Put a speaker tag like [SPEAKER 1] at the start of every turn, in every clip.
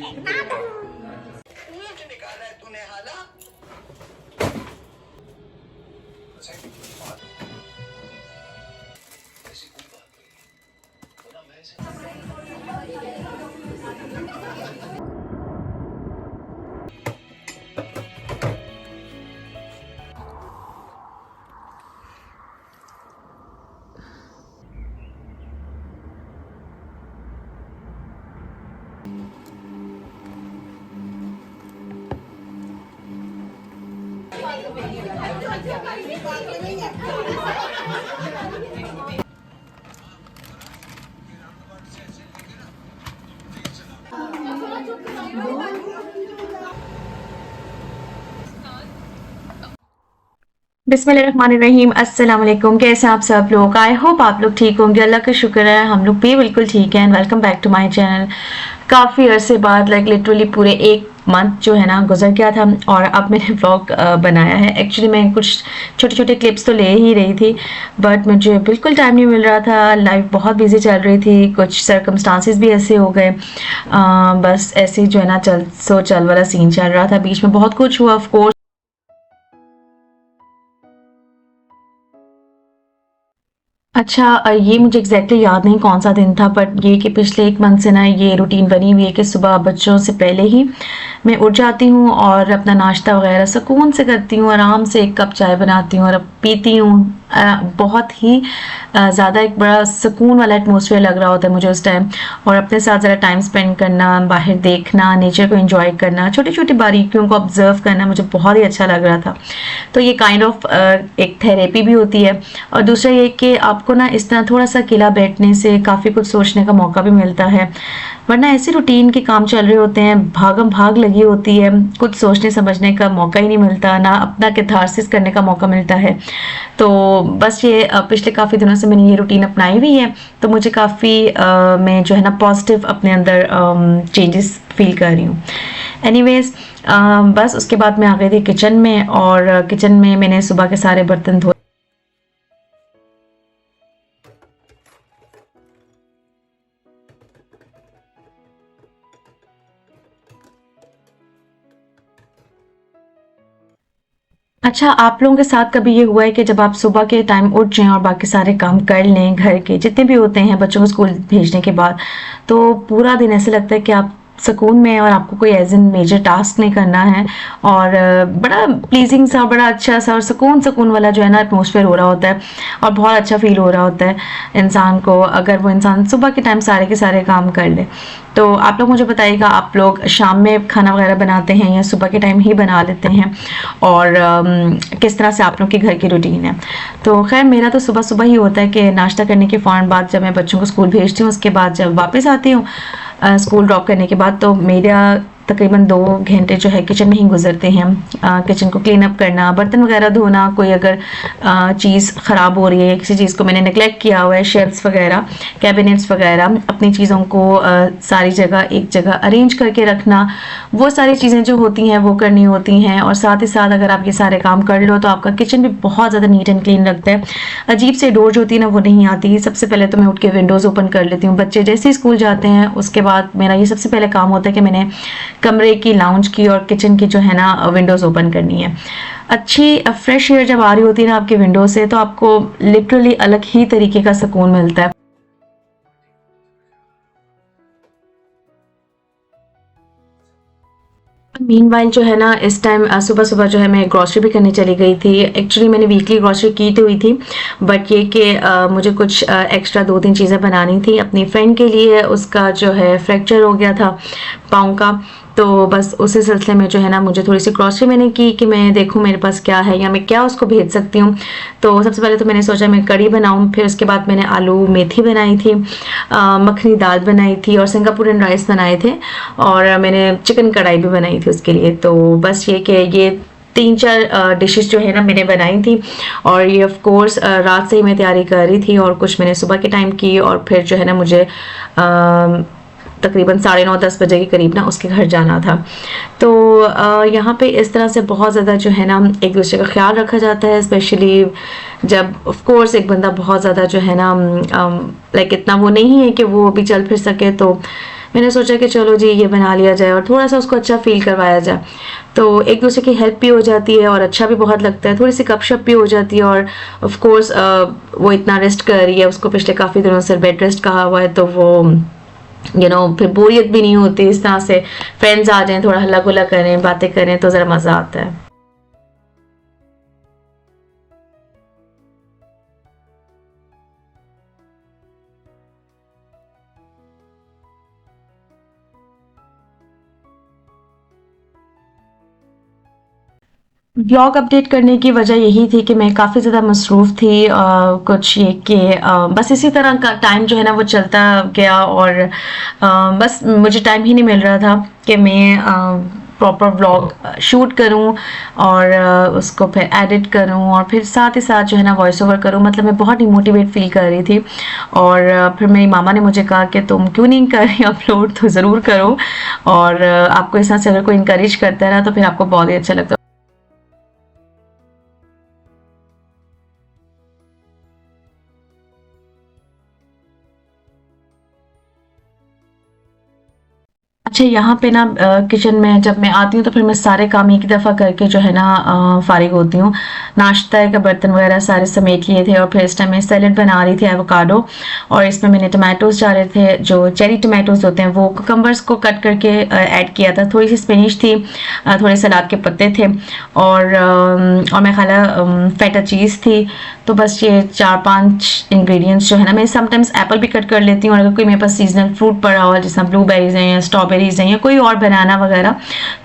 [SPEAKER 1] निकाला है तूने हाला।
[SPEAKER 2] बिस्मिल्लाहिर्रहमानिर्रहीम। अस्सलाम वालेकुम। कैसे हैं आप सब लोग? आई होप आप लोग ठीक होंगे। अल्लाह का शुक्र है हम लोग भी बिल्कुल ठीक हैं। Welcome back to my channel. काफ़ी अरसे बाद लिटरली पूरे एक मंथ जो है ना गुजर गया था और अब मैंने व्लॉग बनाया है। एक्चुअली मैं कुछ छोटे छोटे क्लिप्स तो ले ही रही थी बट मुझे बिल्कुल टाइम नहीं मिल रहा था। लाइफ बहुत बिजी चल रही थी, कुछ सर्कमस्टांसेस भी ऐसे हो गए। बस ऐसे ही जो है ना चल वाला सीन चल रहा था। बीच में बहुत कुछ हुआ ऑफ कोर्स। अच्छा, ये मुझे एग्जैक्टली याद नहीं कौन सा दिन था बट ये कि पिछले एक मंथ से ना ये रूटीन बनी हुई है कि सुबह बच्चों से पहले ही मैं उठ जाती हूँ और अपना नाश्ता वगैरह सुकून से करती हूँ। आराम से एक कप चाय बनाती हूँ और अब पीती हूँ। बहुत ही ज़्यादा एक बड़ा सुकून वाला एटमॉस्फेयर लग रहा होता है मुझे उस टाइम। और अपने साथ ज़रा टाइम स्पेंड करना, बाहर देखना, नेचर को एंजॉय करना, छोटी छोटी बारीकियों को ऑब्जर्व करना मुझे बहुत ही अच्छा लग रहा था। तो ये काइंड ऑफ एक थेरेपी भी होती है। और दूसरा ये कि आपको ना इस तरह थोड़ा सा अकेला बैठने से काफ़ी कुछ सोचने का मौका भी मिलता है। वरना ऐसे रूटीन के काम चल रहे होते हैं, भागम भाग लगी होती है, कुछ सोचने समझने का मौका ही नहीं मिलता, ना अपना कैथारसिस करने का मौका मिलता है। तो बस ये पिछले काफ़ी दिनों से मैंने ये रूटीन अपनाई हुई है तो मुझे काफ़ी मैं जो है ना पॉजिटिव अपने अंदर चेंजेस फील कर रही हूँ। एनीवेज, बस उसके बाद मैं आ गई थी किचन में और किचन में मैंने सुबह के सारे बर्तन धोए। अच्छा, आप लोगों के साथ कभी ये हुआ है कि जब आप सुबह के टाइम उठ जाएं और बाकी सारे काम कर लें घर के जितने भी होते हैं बच्चों को स्कूल भेजने के बाद, तो पूरा दिन ऐसे लगता है कि आप सुकून में हैं और आपको कोई एज इन मेजर टास्क नहीं करना है और बड़ा प्लीजिंग सा, बड़ा अच्छा सा और सुकून सुकून वाला जो है ना एटमॉस्फेयर हो रहा होता है और बहुत अच्छा फील हो रहा होता है इंसान को अगर वो इंसान सुबह के टाइम सारे के सारे काम कर ले। तो आप लोग मुझे बताइएगा, आप लोग शाम में खाना वगैरह बनाते हैं या सुबह के टाइम ही बना लेते हैं और किस तरह से आप लोग के घर की रूटीन है? तो खैर मेरा तो सुबह सुबह ही होता है कि नाश्ता करने के फ़ौरन बाद जब मैं बच्चों को स्कूल भेजती हूँ उसके बाद जब वापस आती हूँ स्कूल ड्रॉप करने के बाद, तो मेरा तकरीबन 2 घंटे जो है किचन में ही गुजरते हैं। किचन को क्लीन अप करना, बर्तन वगैरह धोना, कोई अगर चीज़ ख़राब हो रही है, किसी चीज़ को मैंने नेगलेक्ट किया हुआ है, शेल्फ्स वगैरह, कैबिनेट्स वगैरह, अपनी चीज़ों को सारी जगह एक जगह अरेंज करके रखना, वो सारी चीज़ें जो होती हैं वो करनी होती हैं। और साथ ही साथ अगर आप ये सारे काम कर लो तो आपका किचन भी बहुत ज़्यादा नीट एंड क्लीन लगता है। अजीब से डोर जो होती है ना वो नहीं आती। सबसे पहले तो मैं उठ के विंडोज़ ओपन कर लेती हूँ। बच्चे जैसे ही स्कूल जाते हैं उसके बाद मेरा ये सबसे पहले काम होता है कि मैंने कमरे की, लाउंज की और किचन की जो है ना विंडोज़ ओपन करनी है। अच्छी फ्रेश एयर जब आ रही होती है ना आपकी विंडो से तो आपको लिटरली अलग ही तरीके का सुकून मिलता है। मीनवाइल जो है ना इस टाइम सुबह सुबह जो है मैं ग्रॉसरी भी करने चली गई थी। एक्चुअली मैंने वीकली ग्रॉसरी की तो हुई थी बट ये कि मुझे कुछ एक्स्ट्रा 2-3 चीज़ें बनानी थी अपनी फ्रेंड के लिए। उसका जो है फ्रैक्चर हो गया था पाँव का, तो बस उसी सिलसिले में जो है ना मुझे थोड़ी सी ग्रॉसरी मैंने की कि मैं देखूं मेरे पास क्या है या मैं क्या उसको भेज सकती हूँ। तो सबसे पहले तो मैंने सोचा मैं कड़ी बनाऊं, फिर उसके बाद मैंने आलू मेथी बनाई थी, मखनी दाल बनाई थी और सिंगापुरियन राइस बनाए थे और मैंने चिकन कढ़ाई भी बनाई थी उसके लिए। तो बस ये कि ये 3-4 डिशेस जो है ना मैंने बनाई थी और ये ऑफ कोर्स रात से ही मैं तैयारी कर रही थी और कुछ मैंने सुबह के टाइम की और फिर जो है ना मुझे तकरीबन 9:30-10 बजे के करीब ना उसके घर जाना था। तो यहाँ पे इस तरह से बहुत ज़्यादा जो है ना एक दूसरे का ख्याल रखा जाता है, स्पेशली जब ऑफ कोर्स एक बंदा बहुत ज़्यादा जो है ना लाइक इतना वो नहीं है कि वो अभी चल फिर सके, तो मैंने सोचा कि चलो जी ये बना लिया जाए और थोड़ा सा उसको अच्छा फील करवाया जाए। तो एक दूसरे की हेल्प भी हो जाती है और अच्छा भी बहुत लगता है, थोड़ी सी गपशप भी हो जाती है। और ऑफ कोर्स वो इतना रेस्ट कर रही है, उसको पिछले काफ़ी दिनों से बेड रेस्ट कहा हुआ है, तो वो फिर बोरियत भी नहीं होती। इस तरह से फ्रेंड्स आ जाएं, थोड़ा हल्ला गुल्ला करें, बातें करें, तो ज़रा मज़ा आता है। ब्लॉग अपडेट करने की वजह यही थी कि मैं काफ़ी ज़्यादा मसरूफ़ थी, कुछ ये कि बस इसी तरह का टाइम जो है ना वो चलता गया और बस मुझे टाइम ही नहीं मिल रहा था कि मैं प्रॉपर व्लॉग शूट करूं और उसको फिर एडिट करूं और फिर साथ ही साथ जो है ना वॉइस ओवर करूं। मतलब मैं बहुत डिमोटिवेट फील कर रही थी और फिर मेरी मामा ने मुझे कहा कि तुम क्यों नहीं कर रही अपलोड, तो ज़रूर करो। और आपको इस तरह से अगर कोई इंकरेज करता है ना तो फिर आपको बहुत ही अच्छा लगता है। अच्छा, यहाँ पे ना किचन में जब मैं आती हूँ तो फिर मैं सारे काम एक ही दफ़ा करके जो है ना फारिग होती हूँ। नाश्ता का बर्तन वगैरह सारे समेट लिए थे और फिर इस टाइम मैं सैलेड बना रही थी एवोकाडो, और इसमें मैंने टमाटोज़ डाले थे, जो चेरी टमाटोज़ होते हैं वो, कुकम्बर्स को कट करके ऐड किया था, थोड़ी सी स्पिनिश थी, थोड़े सलाद के पत्ते थे, और मैं खाला फेटा चीज़ थी। तो बस ये 4-5 इंग्रेडिएंट्स जो है ना, मैं समटाइम्स एप्पल भी कट कर लेती हूँ, और अगर कोई मेरे पास सीजनल फ्रूट पड़ा हो जैसे ब्लूबेरीज हैं या स्ट्रॉबेरीज हैं या कोई और बनाना वगैरह,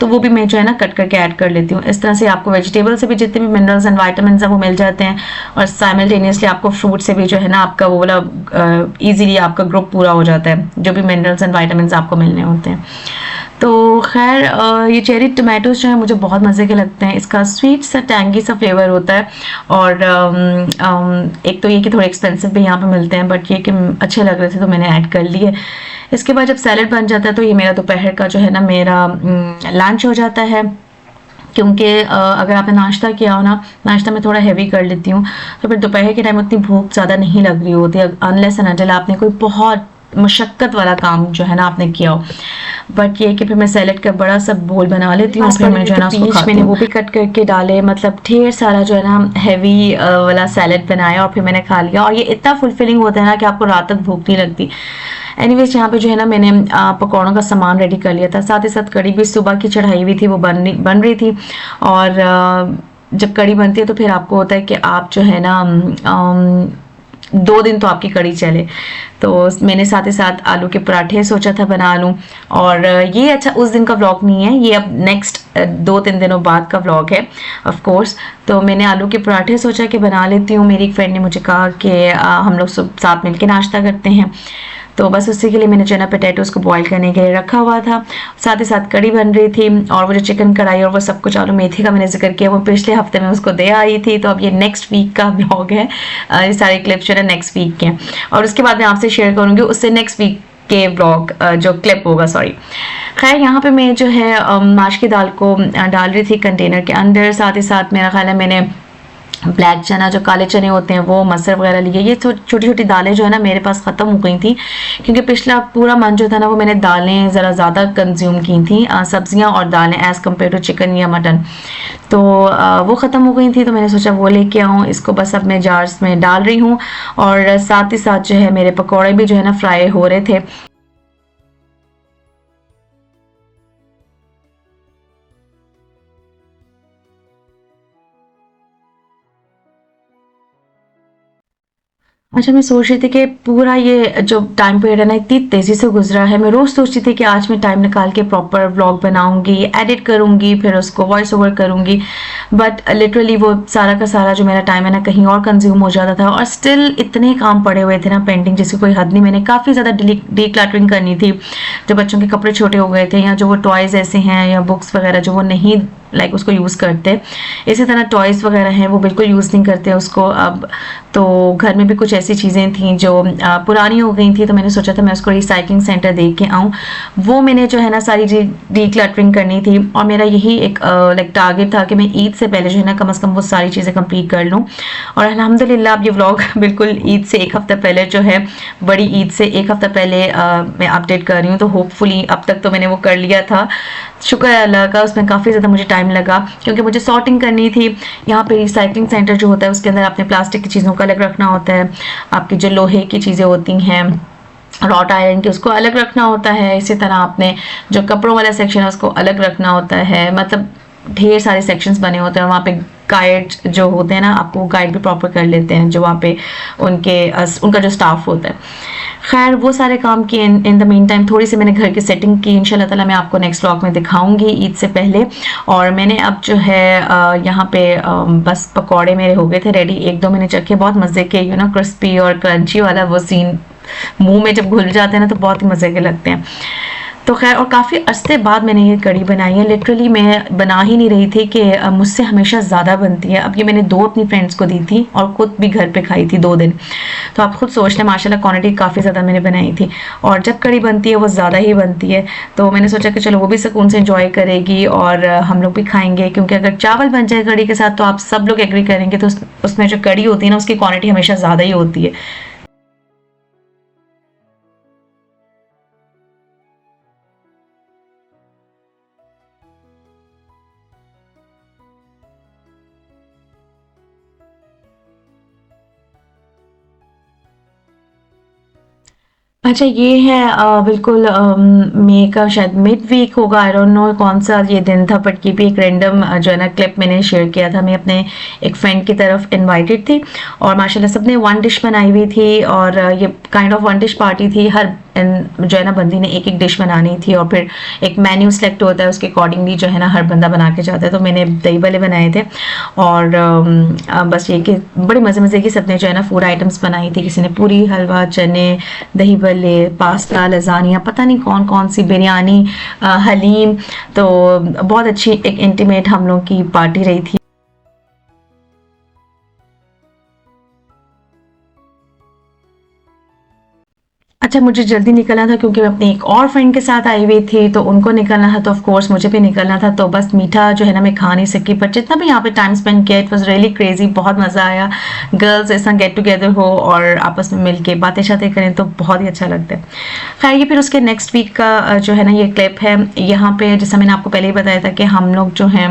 [SPEAKER 2] तो वो भी मैं जो है ना कट करके ऐड कर लेती हूँ। इस तरह से आपको वेजिटेबल से भी जितने भी मिनरल्स एंड वाइटामिन हैं वो मिल जाते हैं, और साइमल्टेनियसली आपको फ्रूट से भी जो है ना आपका वो वाला ईजिली आपका ग्रुप पूरा हो जाता है, जो भी मिनरल्स एंड वाइटामिन आपको मिलने होते हैं। तो खैर ये चेरी टमाटोज जो है मुझे बहुत मज़े के लगते हैं। इसका स्वीट सा टैंगी सा फ्लेवर होता है, और एक तो ये कि थोड़े एक्सपेंसिव भी यहाँ पे मिलते हैं, बट ये कि अच्छे लग रहे थे तो मैंने ऐड कर लिए। इसके बाद जब सैलड बन जाता है तो ये मेरा दोपहर का जो है ना मेरा लंच हो जाता है। क्योंकि अगर आपने नाश्ता किया हो ना, नाश्ता में थोड़ा हैवी कर लेती हूँ, तो फिर दोपहर के टाइम उतनी भूख ज़्यादा नहीं लग रही होती, अनलेस एंड अनटिल आपने कोई बहुत मुशक्क़त वाला काम जो है ना आपने किया हो। बट ये कि फिर मैं सैलेड का बड़ा सा बोल बना लेती हूँ, फिर मैं जो है ना उसको मैंने वो भी कट करके डाले, मतलब ढेर सारा जो है ना हैवी वाला सैलेड बनाया और फिर मैंने खा लिया। और ये इतना फुलफिलिंग होता है ना कि आपको रात तक भूख नहीं लगती। एनीवेज, यहाँ पे जो है ना मैंने पकौड़ों का सामान रेडी कर लिया था, साथ ही साथ कड़ी भी सुबह की चढ़ाई हुई थी, वो बन रही थी। और जब कड़ी बनती है तो फिर आपको होता है कि आप जो है ना 2 दिन तो आपकी कड़ी चले। तो मैंने साथ ही साथ आलू के पराठे सोचा था बना लूँ, और ये अच्छा उस दिन का व्लॉग नहीं है, ये अब नेक्स्ट 2-3 दिनों बाद का व्लॉग है ऑफ कोर्स। तो मैंने आलू के पराठे सोचा कि बना लेती हूँ। मेरी एक फ्रेंड ने मुझे कहा कि हम लोग सब साथ मिलकर नाश्ता करते हैं, तो बस उसी के लिए मैंने जो है ना पोटैटोज़ को बॉईल करने के लिए रखा हुआ था। साथ ही साथ कड़ी बन रही थी, और वो जो चिकन कढ़ाई और वो सब कुछ, आलू मेथी का मैंने जिक्र किया, वो पिछले हफ्ते में उसको दे आई थी। तो अब ये नेक्स्ट वीक का ब्लॉग है, ये सारे क्लिप्स जो है नेक्स्ट वीक के हैं, और उसके बाद मैं आपसे शेयर करूँगी उससे नेक्स्ट वीक के ब्लॉग जो क्लिप होगा, सॉरी। खैर, यहाँ पे मैं जो है माश की दाल को डाल रही थी कंटेनर के अंदर। साथ ही साथ मेरा ख्याल है मैंने ब्लैक चना, जो काले चने होते हैं, वो मसर वगैरह लिए। ये छोटी छोटी दालें जो है ना मेरे पास ख़त्म हो गई थी, क्योंकि पिछला पूरा मंथ जो था ना वो मैंने दालें ज़रा ज़्यादा कंज्यूम की थी, सब्जियां और दालें एज़ कम्पेयर टू चिकन या मटन। तो वो ख़त्म हो गई थी, तो मैंने सोचा वो लेके आऊँ। इसको बस अब मैं जार्स में डाल रही हूँ, और साथ ही साथ जो है मेरे पकौड़े भी जो है ना फ्राई हो रहे थे। अच्छा, मैं सोच रही थी कि पूरा ये जो टाइम पीरियड है ना इतनी तेज़ी से गुजरा है। मैं रोज़ सोचती थी कि आज मैं टाइम निकाल के प्रॉपर व्लॉग बनाऊंगी, एडिट करूंगी, फिर उसको वॉइस ओवर करूंगी, बट लिटरली वो सारा का सारा जो मेरा टाइम है ना कहीं और कंज्यूम हो जाता था। और स्टिल इतने काम पड़े हुए थे ना पेंडिंग, जिसकी कोई हद नहीं। मैंने काफ़ी ज़्यादा डीक्लटरिंग करनी थी, जो बच्चों के कपड़े छोटे हो गए थे, या जो वो टॉयज़ ऐसे हैं या बुक्स वगैरह जो वो नहीं लाइक उसको यूज़ करते। इसी तरह टॉयज़ वगैरह हैं वो बिल्कुल यूज़ नहीं करते उसको अब। तो घर में भी कुछ ऐसी चीज़ें थी जो पुरानी हो गई थी, तो मैंने सोचा था मैं उसको रिसाइकलिंग सेंटर देख के आऊँ। वो मैंने जो है ना सारी डीक्लटरिंग करनी थी और मेरा यही एक लाइक टारगेट था कि मैं ईद से पहले जो है ना कम से कम वो सारी चीज़ें कंप्लीट कर लूँ। और अल्हम्दुलिल्लाह अब ये व्लॉग बिल्कुल ईद से एक हफ़्ता पहले जो है, बड़ी ईद से एक हफ़्ता पहले मैं अपडेट कर रही हूँ। तो होपफुली अब तक तो मैंने वो कर लिया था, शुक्र है अल्लाह का। उसमें काफ़ी ज़्यादा मुझे टाइम लगा क्योंकि मुझे सॉर्टिंग करनी थी। यहाँ पे रिसाइकलिंग सेंटर जो होता है उसके अंदर अपने प्लास्टिक की चीज़ों को अलग रखना होता है, आपकी जो लोहे की चीज़ें होती हैं रॉट आयरन की उसको अलग रखना होता है, इसी तरह आपने जो कपड़ों वाला सेक्शन है उसको अलग रखना होता है। मतलब ढेर सारे सेक्शंस बने होते हैं और वहाँ पे गाइड जो होते हैं ना, आपको गाइड भी प्रॉपर कर लेते हैं जो वहाँ पे उनका जो स्टाफ होता है। खैर वो सारे काम किए। इन द मीन टाइम थोड़ी सी मैंने घर की सेटिंग की, इंशाल्लाह ताला मैं आपको नेक्स्ट व्लॉग में दिखाऊंगी ईद से पहले। और मैंने अब जो है यहाँ पे बस पकौड़े मेरे हो गए थे रेडी, 1-2 मैंने चखे, बहुत मज़े के क्रिस्पी और क्रंची वाला वो सीन मुंह में जब घुल जाते हैं ना तो बहुत ही मज़े के लगते हैं। तो खैर और काफ़ी अरसे बाद मैंने ये कड़ी बनाई है। लिटरली मैं बना ही नहीं रही थी कि मुझसे हमेशा ज़्यादा बनती है। अब ये मैंने 2 अपनी फ्रेंड्स को दी थी और ख़ुद भी घर पे खाई थी 2 दिन। तो आप खुद सोच लें माशाल्लाह क्वांटिटी काफ़ी ज़्यादा मैंने बनाई थी। और जब कड़ी बनती है वो ज़्यादा ही बनती है, तो मैंने सोचा कि चलो वो भी सुकून से इंजॉय करेगी और हम लोग भी खाएंगे। क्योंकि अगर चावल बन जाए कड़ी के साथ तो आप सब लोग एग्री करेंगे, तो उसमें जो कड़ी होती है ना उसकी क्वान्टिटी हमेशा ज़्यादा ही होती है। अच्छा ये है बिल्कुल मई का शायद मिड वीक होगा, आई डोंट नो कौन सा ये दिन था, बट ये भी एक रैंडम जो है ना क्लिप मैंने शेयर किया था। मैं अपने एक फ्रेंड की तरफ इनवाइटेड थी और माशाल्लाह सबने 1 डिश बनाई हुई थी और ये काइंड ऑफ 1 डिश पार्टी थी। हर जो है ना बंदी ने एक डिश बनानी थी और फिर एक मेन्यू सेलेक्ट होता है, उसके अकॉर्डिंगली जो है ना हर बंदा बना के जाता है। तो मैंने दही भल्ले बनाए थे और बस ये कि बड़े मज़े की सबने जो है ना फूड आइटम्स बनाई थी। किसी ने पूरी, हलवा, चने, दही भल्ले, पास्ता, लजानिया, पता नहीं कौन कौन सी, बिरयानी, हलीम। तो बहुत अच्छी एक इंटीमेट हम लोग की पार्टी रही थी। अच्छा मुझे जल्दी निकलना था क्योंकि मैं अपनी एक और फ्रेंड के साथ आई हुई थी, तो उनको निकलना था, तो ऑफ कोर्स मुझे भी निकलना था। तो बस मीठा जो है ना मैं खा नहीं सकी, पर जितना भी यहाँ पे टाइम स्पेंड किया इट वाज रियली क्रेजी, बहुत मज़ा आया। गर्ल्स ऐसा गेट टुगेदर हो और आपस में मिल के बातें शातें करें तो बहुत ही अच्छा लगता है। खैर ये फिर उसके नेक्स्ट वीक का जो है ना ये क्लिप है। यहाँ पे जैसा मैंने आपको पहले ही बताया था कि हम लोग जो हैं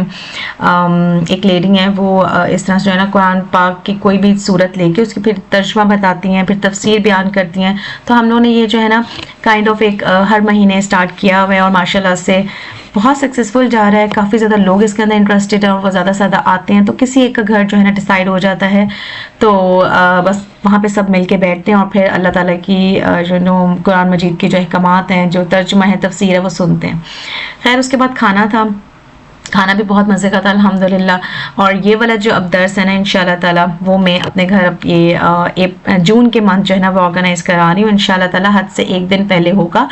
[SPEAKER 2] एक लेडी हैं वो इस तरह से जो है ना कुरान पाक की कोई भी सूरत लेके उसकी फिर तर्जुमा बताती हैं, फिर तफसीर बयान करती हैं। तो हम लोगों ने ये जो है ना काइंड ऑफ एक हर महीने स्टार्ट किया हुआ है और माशाल्लाह से बहुत सक्सेसफुल जा रहा है। काफ़ी ज़्यादा लोग इसके अंदर इंटरेस्टेड हैं और वो ज़्यादा से ज़्यादा आते हैं। तो किसी एक का घर जो है ना डिसाइड हो जाता है, तो बस वहाँ पे सब मिल के बैठते हैं और फिर अल्लाह ताला की जो नो कुरान मजीद की जो अहकामात हैं, जो तर्जुमा है, तफसीर है, वो सुनते हैं। खैर उसके बाद खाना था, खाना भी बहुत मज़े का था अल्हम्दुलिल्लाह। और ये वाला जो अब दर्स है ना इंशाल्लाह ताला वो मैं अपने घर अब ये जून के मंथ जो है ना वो ऑर्गेनाइज़ करा रही हूँ इंशाल्लाह ताला। हद से 1 दिन पहले होगा,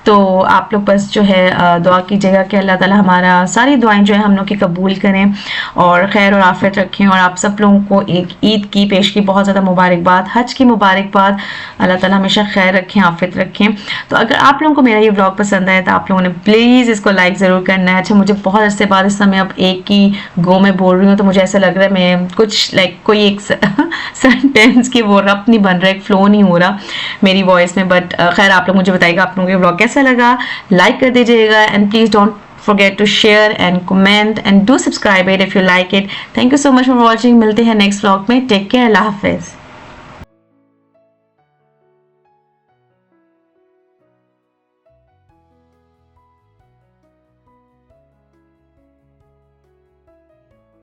[SPEAKER 2] तो आप लोग बस जो है दुआ कीजिएगा कि अल्लाह ताला हमारा सारी दुआएं जो है हम लोग की कबूल करें और खैर और आफियत रखें। और आप सब लोगों को एक ईद की पेश की बहुत ज़्यादा मुबारकबाद, हज की मुबारकबाद। अल्लाह ताला हमेशा खैर रखें, आफियत रखें। तो अगर आप लोगों को मेरा ये व्लॉग पसंद आया तो आप लोगों ने प्लीज़ इसको लाइक ज़रूर करना है। अच्छा मुझे बहुत अरसे बाद इस समय अब एक ही गो में बोल रही हूँ, तो मुझे ऐसा लग रहा है मैं कुछ लाइक कोई एक सेंटेंस की वो रब नहीं बन रहा, एक फ्लो नहीं हो रहा मेरी वॉइस में। बट खैर आप लोग मुझे बताइएगा आप लोगों को ये व्लॉग कैसा लगा, लाइक कर दीजिएगा and please don't forget to share and comment and do subscribe it if you like it. Thank you so much for watching. मिलते हैं नेक्स्ट व्लॉग में। टेक केयर, अल्लाह हाफिज़।